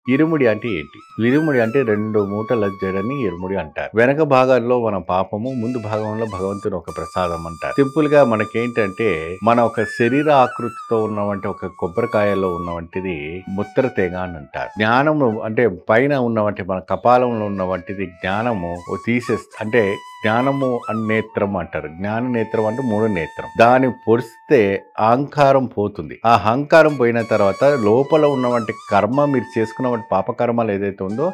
ఇరుముడి అంటే ఏంటి? ఇరుముడి అంటే 2 మూటల జడని ఇరుముడి అంటారు. వెనక భాగాల్లో మన పాపము, ముందు భాగంలో భగవంతుని ఒక ప్రసాదం అంటారు. సింపుల్‌గా మనకేంటంటే, మన ఒక శరీర ఆకృతితో ఉన్నవంటి ఒక కొబ్బరికాయలో ఉన్నవంటిది ముత్తర తీగ అని అంటారు. జ్ఞానము అంటే పైన ఉన్నవంటి మన కపాలంలో ఉన్నవంటిది జ్ఞానము అంటే జ్ఞానము నేత్రం అంటారు. జ్ఞాన నేత్రం అంటే 3 నేత్రం. దాన్ని పొడిస్తే అహంకారం పోతుంది. ఆ అహంకారం పోయిన తర్వాత లోపల ఉన్నవంటి కర్మ మీరు చేసుకున్నవంటి పాపకర్మలు ఏదైతే ఉందో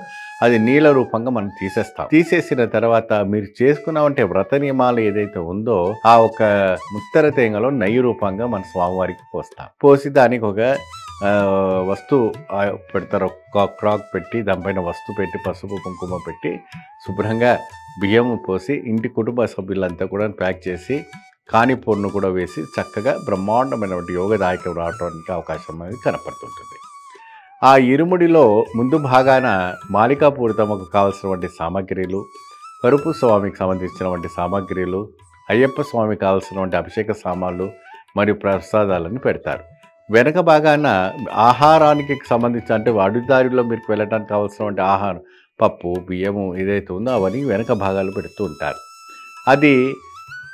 అది నీల రూపంగా మనం తీసేస్తాం. తీసేసిన తర్వాత మీరు చేసుకున్నవంటి వ్రత నియమాలు ఏదైతే ఉందో ఆ ఒక ముత్తర తేంగలో నెయ్యి రూపంగా మన స్వామివారికి పోస్తాం. పోసి దానికి ఒక వస్తువు పెడతారు. క్రాక్ పెట్టి దానిపైన వస్తువు పెట్టి పసుపు కుంకుమ పెట్టి శుభ్రంగా బియ్యం పోసి ఇంటి కుటుంబ సభ్యులంతా కూడా ప్యాక్ చేసి కానిపూర్ను కూడా వేసి చక్కగా బ్రహ్మాండమైనటువంటి యోగదాయకం రావడానికి అవకాశం అనేది కనపడుతుంటుంది. ఆ ఇరుముడిలో ముందు భాగాన మాలికాపూరితమకు కావాల్సినటువంటి సామాగ్రిలు, కరుపు స్వామికి సంబంధించినటువంటి సామాగ్రిలు, అయ్యప్ప స్వామికి కావాల్సినటువంటి అభిషేక సామాన్లు మరియు ప్రసాదాలను పెడతారు. వెనక భాగాన ఆహారానికి సంబంధించి అంటే అడుగుదారిలో మీరు వెళ్ళడానికి కావాల్సినటువంటి ఆహారం పప్పు, బియ్యము ఏదైతే ఉందో అవన్నీ వెనక భాగాలు పెడుతూ ఉంటారు. అది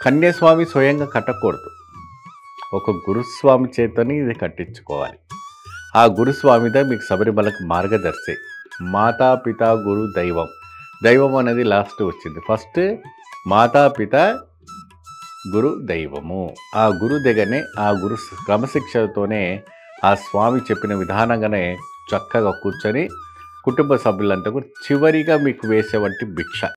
కన్యాస్వామి స్వయంగా కట్టకూడదు. ఒక గురుస్వామి చేతని ఇది కట్టించుకోవాలి. ఆ గురుస్వామిదే మీకు శబరిమలకు మార్గదర్శి. మాతాపిత గురు దైవం. దైవం అనేది లాస్ట్ వచ్చింది. ఫస్ట్ మాతాపిత గురు దైవము. ఆ గురు దగ్గరనే ఆ గురు క్రమశిక్షణతోనే ఆ స్వామి చెప్పిన విధానంగానే చక్కగా కూర్చొని కుటుంబ సభ్యులంతా కూడా చివరిగా మీకు వేసేవంటి భిక్ష